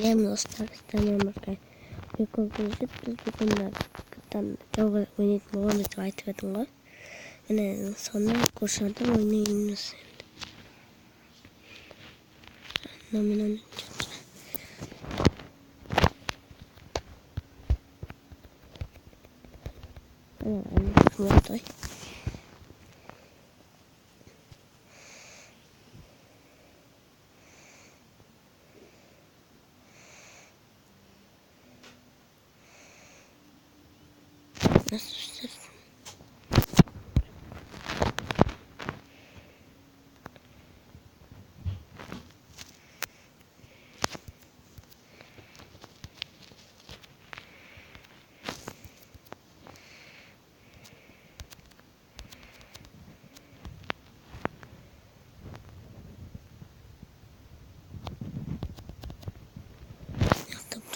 Lemnos таамартай recognition бүгэн гэдэг жоо үнийг могоомж байт гэдэг нь. Энэ сонор гошонд үнийг юмс номинон 뭐той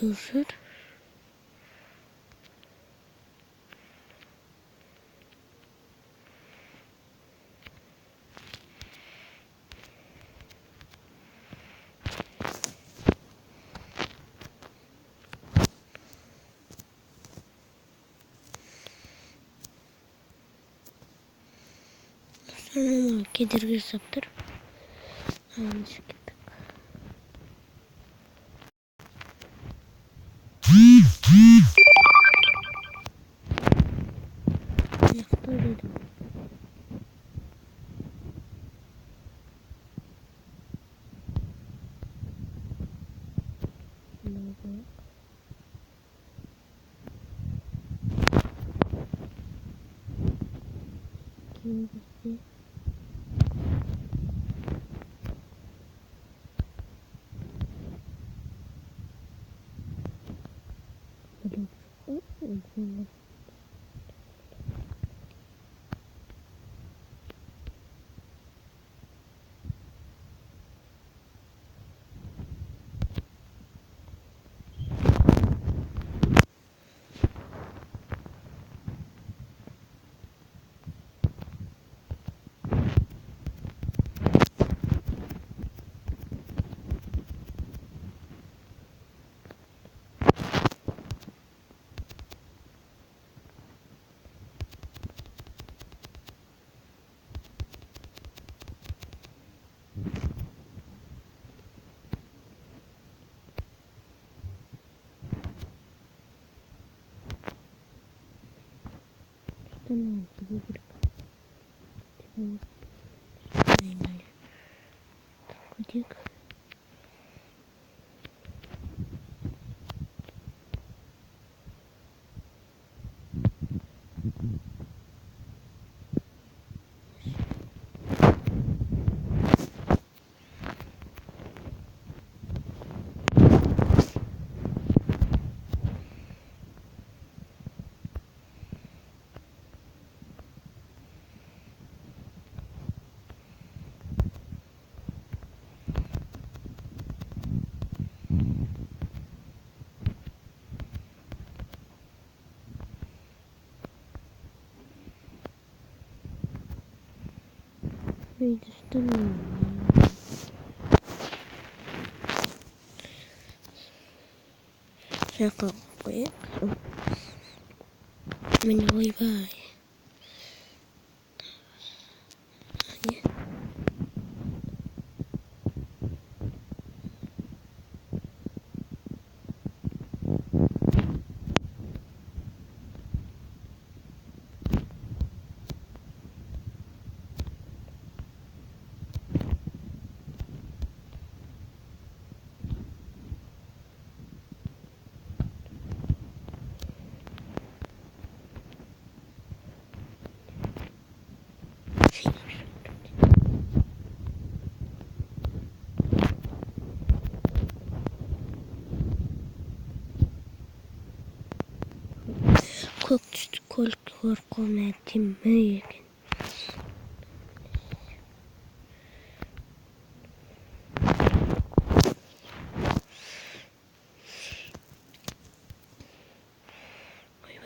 Düşür. Кедергі жасаптыр. Kolkorkonen timmöikin.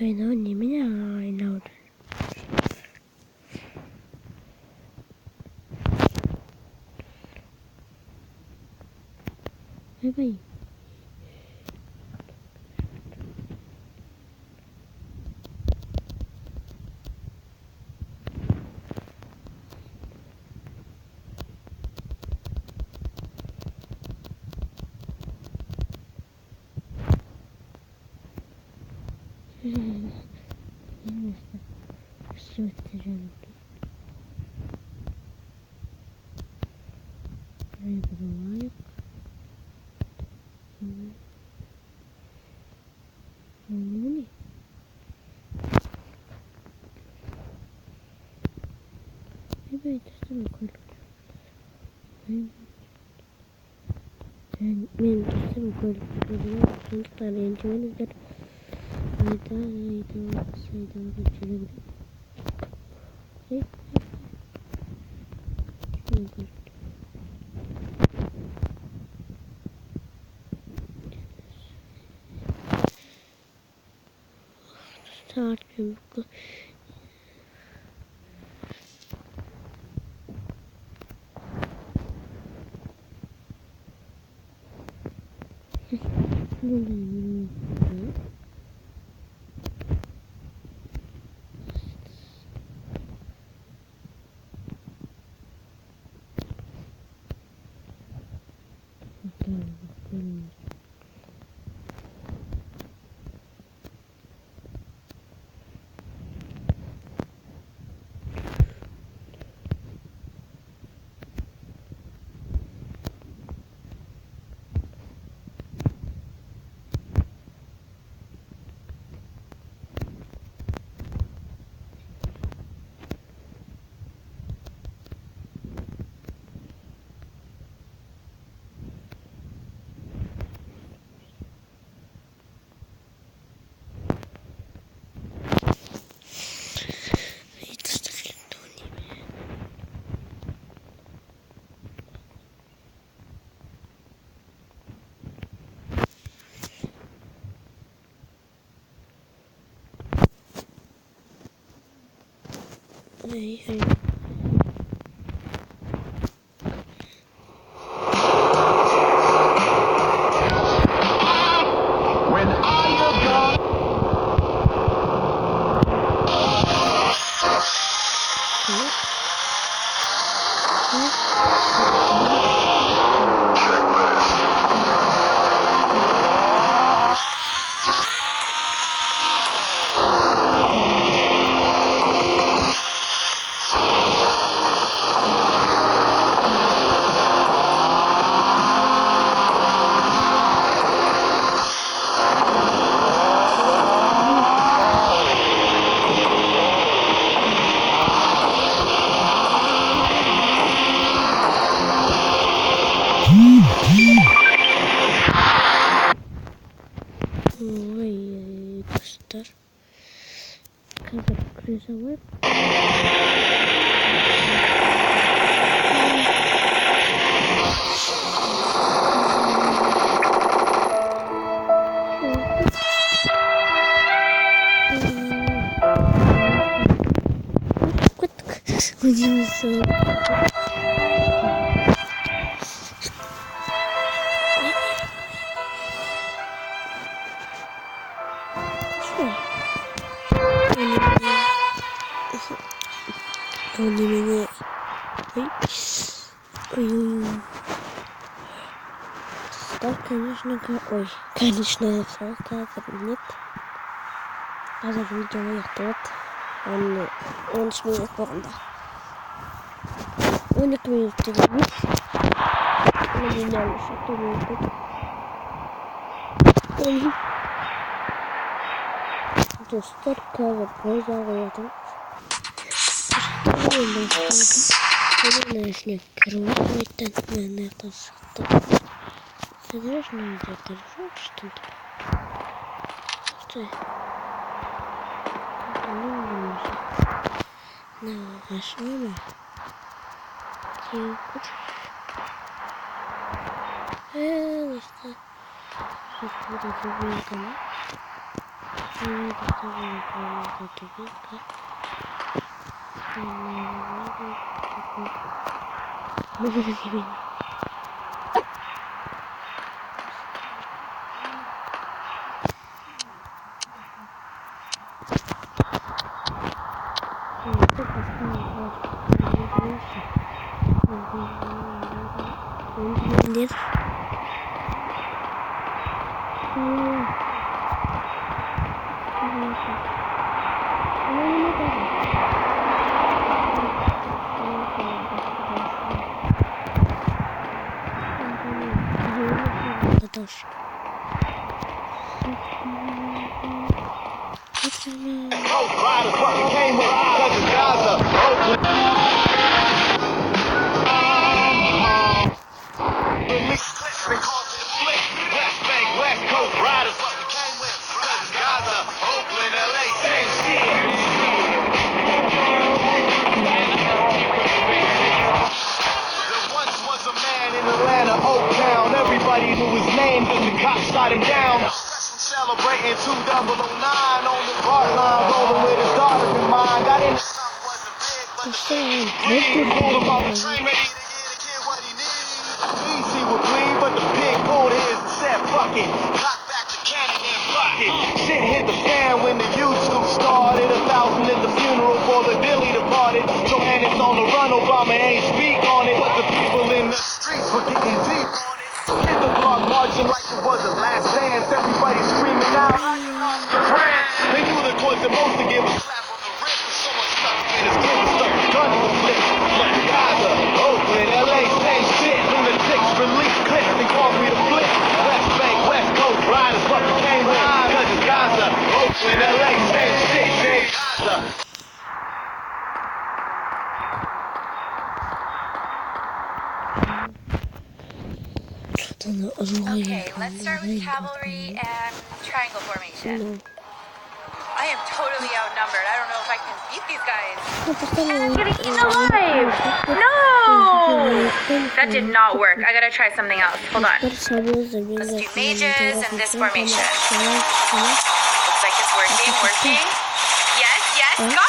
Oi no niin minä aina olen. Oi vai. Nasıl bitireceğim? Buraya da dolar yok. Ne? Evet, işte bakalım. Benim dostum böyle sonuçlar yöntemini sayıda geçirebilirim. Saat çubuklu. Hey. Vay dostlar. Kadar krize var. Ucumuzu. Öldürmeni. Конечно, нет. Hazır videomu yaptık. 13 minut boyunda. 12 minut dedim. Bunu dinlemiş. 12 minut. Dostlar kahve koyacağım koyalım. Конечно, кровать наверное, это что-то. Ты знаешь, надо держать что-то. Стой. Наш мама. Что? Сейчас буду забыть, Нет. Coast Riders fucking came with because it's Gaza, Oakland. They call it a flick. West Bank, West Coast Riders fucking came with because it's Gaza, Oakland, LA, same shit. There once was a man in Atlanta, Oaktown. Everybody knew his name because the cops shot him down. Celebrating 2009 on the park line, rolling with his daughter in mind. Got into something wasn't big, but the thing was pulled him off the train, ready to get a kid what he needs. Please, he would bleed, but the pig pulled his and said, fuck it. Cock back the cannon and fuck it. Shit hit the fan when the youth school started. 1,000 at the funeral for the Dilly departed. Johannes on the run, Obama ain't speak on it, but the people in the streets were getting deep on it. Hit the block marching like it was a last dance. Everybody screaming out, they knew the courts supposed to give a slap on the wrist for someone stuck in his kid was stuck the gun in the flip. Gaza, Oakland, LA, same shit. Lunatics release clips and call me the flip. West Bank, West Coast Riders fucking came with because it's Gaza, Oakland, LA, same shit. Gaza. Okay, let's start with cavalry and triangle formation. I am totally outnumbered. I don't know if I can beat these guys. I'm getting eaten alive! No! That did not work. I gotta try something else. Hold on. Let's do mages and this formation. Looks like it's working. Yes, got it!